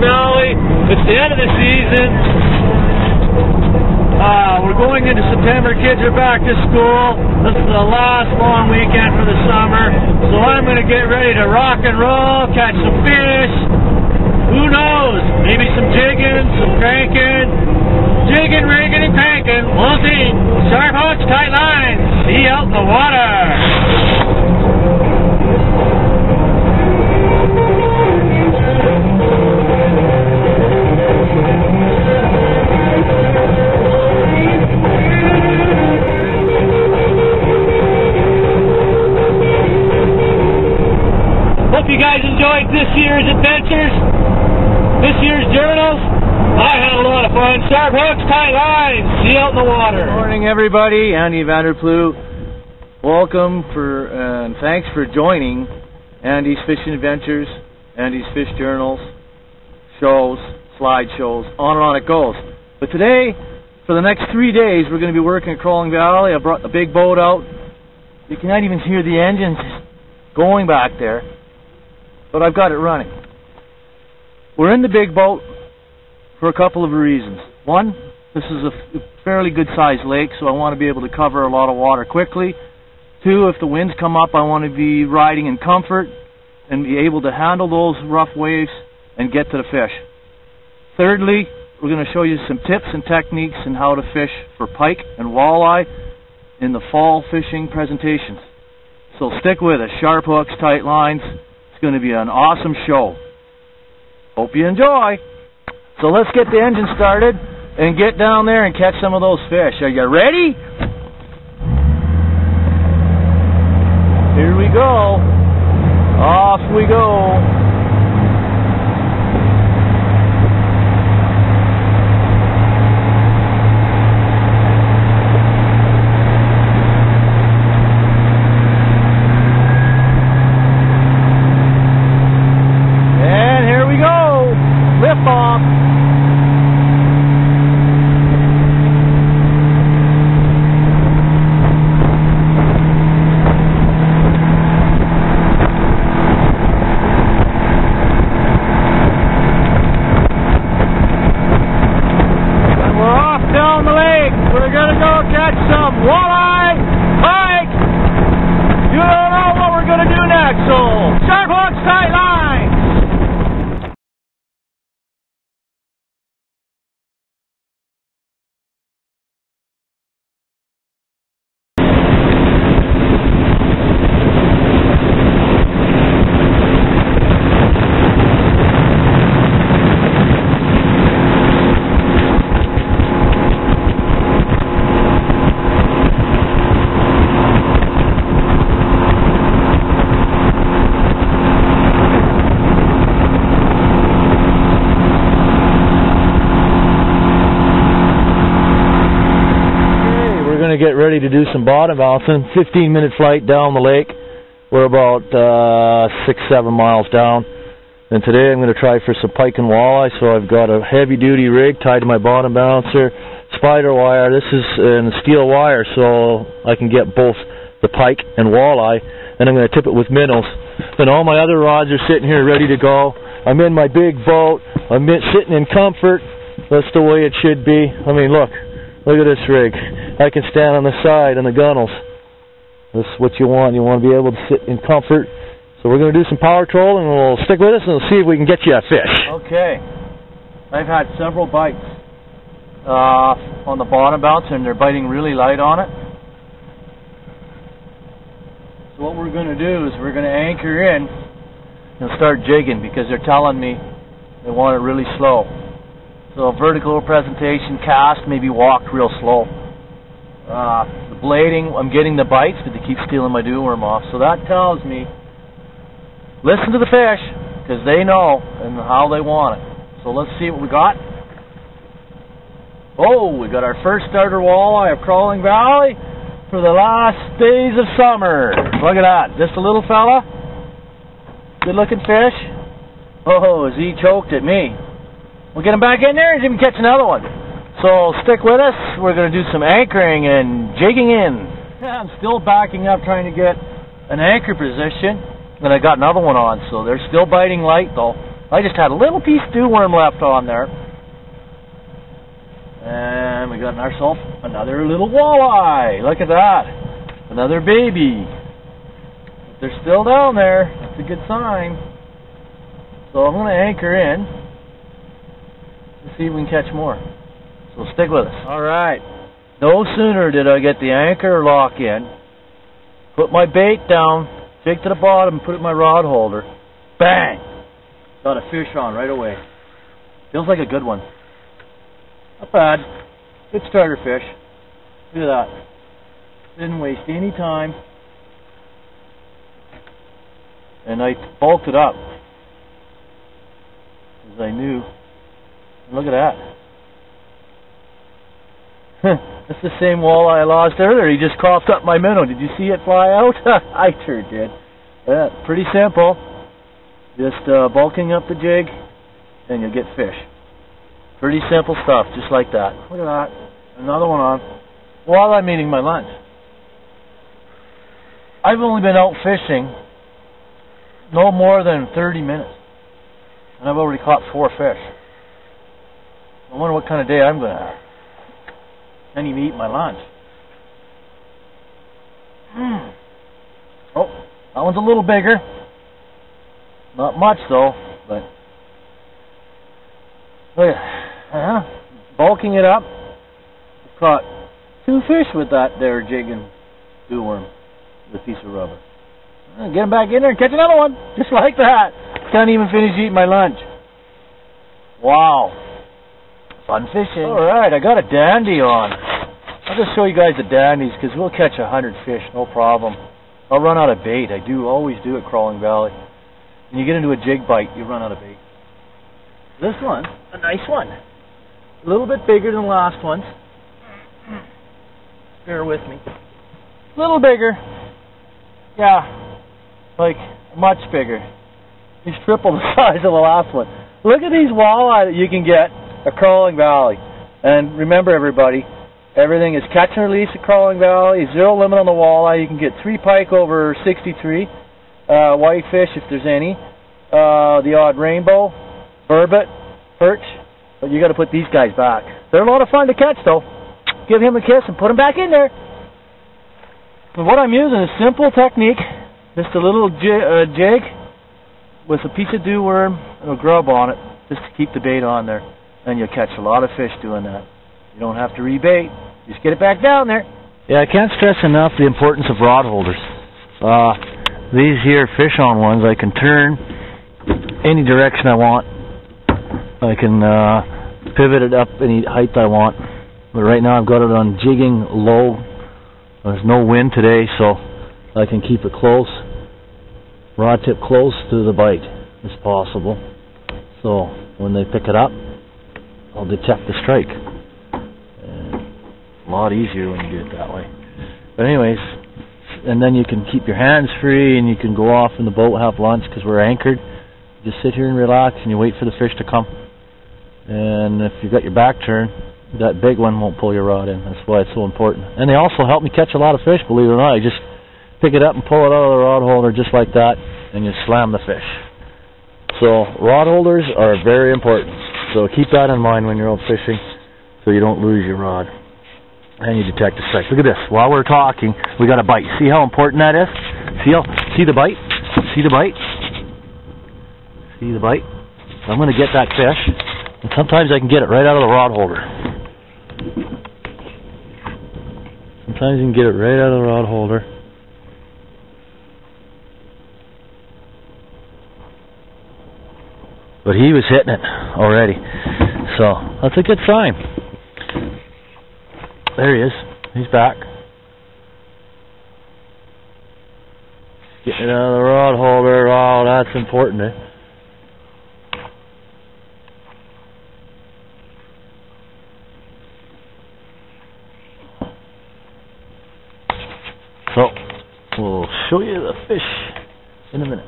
Valley. It's the end of the season. We're going into September. Kids are back to school. This is the last long weekend for the summer. So I'm going to get ready to rock and roll, catch some fish. Who knows? Maybe some jigging, some cranking. Jigging, rigging, and cranking. We'll see. Sharp hooks, tight lines. See you out in the water. Hope you guys enjoyed this year's adventures, this year's journals. I had a lot of fun. Sharp hooks, tight lines. See you out in the water. Good morning, everybody. Andy Vander, Ploeg. Welcome and thanks for joining Andy's Fishing Adventures, Andy's Fish Journals, shows, slideshows, on and on it goes. But today, for the next 3 days, we're going to be working at Crawling Valley. I brought the big boat out. You cannot even hear the engines going back there, but I've got it running. We're in the big boat for a couple of reasons. One, this is a fairly good-sized lake, so I want to be able to cover a lot of water quickly. Two, if the winds come up, I want to be riding in comfort and be able to handle those rough waves and get to the fish. Thirdly, we're going to show you some tips and techniques on how to fish for pike and walleye in the fall fishing presentations. So stick with us. Sharp hooks, tight lines. It's going to be an awesome show. Hope you enjoy. So let's get the engine started and get down there and catch some of those fish. Are you ready? Here we go. Off we go. And here we go. Lift off. We're going to go catch some walleye, pike. You don't know what we're going to do next, so sharp hooks, tight lines. Get ready to do some bottom bouncing. 15-minute flight down the lake. We're about 6-7 miles down, and today I'm going to try for some pike and walleye. So I've got a heavy-duty rig tied to my bottom bouncer, spider wire. This is in steel wire, so I can get both the pike and walleye. And I'm going to tip it with minnows. And all my other rods are sitting here ready to go. I'm in my big boat. I'm sitting in comfort. That's the way it should be. I mean, look at this rig. I can stand on the side on the gunnels. This is what you want. You want to be able to sit in comfort. So we're going to do some power trolling, and we'll stick with us and we'll see if we can get you a fish. Okay. I've had several bites on the bottom bouncer, and they're biting really light on it. So what we're going to do is we're going to anchor in and start jigging, because they're telling me they want it really slow. So vertical presentation, cast, maybe walked real slow. The blading, I'm getting the bites, but they keep stealing my dew worm off. So that tells me, listen to the fish, because they know and how they want it. So let's see what we got. Oh, we got our first starter walleye of Crawling Valley for the last days of summer. Look at that. Just a little fella. Good looking fish. Oh, he choked at me. We'll get him back in there and even catch another one. So stick with us. We're going to do some anchoring and jigging in. I'm still backing up trying to get an anchor position. And I got another one on, so they're still biting light though. I just had a little piece of dew worm left on there. And we got ourselves another little walleye. Look at that. Another baby. But they're still down there. That's a good sign. So I'm going to anchor in to see if we can catch more. So stick with us. Alright. No sooner did I get the anchor lock in, put my bait down, jig to the bottom, put it in my rod holder. Bang! Got a fish on right away. Feels like a good one. Not bad. Good starter fish. Look at that. Didn't waste any time. And I bulked it up, as I knew. And look at that. That's the same walleye I lost earlier. He just coughed up my minnow. Did you see it fly out? I sure did. Yeah, pretty simple. Just bulking up the jig, and you'll get fish. Pretty simple stuff, just like that. Look at that. Another one on. While I'm eating my lunch. I've only been out fishing no more than 30 minutes. And I've already caught 4 fish. I wonder what kind of day I'm going to have. Can't even eat my lunch. Oh, that one's a little bigger. Not much though, but look at bulking it up. Caught 2 fish with that there jig and dew worm with a piece of rubber. Get him back in there and catch another one, just like that. Can't even finish eating my lunch. Wow. Fun fishing. Alright, I got a dandy on. I'll just show you guys the dandies because we'll catch 100 fish, no problem. I'll run out of bait. I always do at Crawling Valley. When you get into a jig bite, you run out of bait. This one, a nice one. A little bit bigger than the last ones. Bear with me. A little bigger. Yeah, like much bigger. He's triple the size of the last one. Look at these walleye that you can get at Crawling Valley. And remember everybody, everything is catch and release at Crawling Valley, 0 limit on the walleye. You can get 3 pike over 63, whitefish if there's any, the odd rainbow, burbot, perch, but you got to put these guys back. They're a lot of fun to catch though. Give him a kiss and put him back in there. But what I'm using is simple technique, just a little jig with a piece of dew worm and a grub on it, just to keep the bait on there. And you'll catch a lot of fish doing that. You don't have to rebait. Just get it back down there. Yeah, I can't stress enough the importance of rod holders. These here fish on ones, I can turn any direction I want. I can pivot it up any height I want. But right now I've got it on jigging low. There's no wind today, so I can keep it close. Rod tip close to the bite as possible. So when they pick it up, I'll detect the strike. A lot easier when you do it that way. But anyways, and then you can keep your hands free and you can go off in the boat, have lunch because we're anchored. Just sit here and relax and you wait for the fish to come. And if you've got your back turned, that big one won't pull your rod in. That's why it's so important. And they also help me catch a lot of fish, believe it or not. You just pick it up and pull it out of the rod holder just like that and you slam the fish. So rod holders are very important. So keep that in mind when you're out fishing so you don't lose your rod. And you detect a strike. Look at this. While we're talking, we got a bite. See how important that is? See the bite? See the bite? See the bite? So I'm going to get that fish. And sometimes I can get it right out of the rod holder. Sometimes you can get it right out of the rod holder. But he was hitting it already. So that's a good sign. There he is. He's back. Getting it out of the rod holder. Oh, that's important, eh? So, we'll show you the fish in a minute.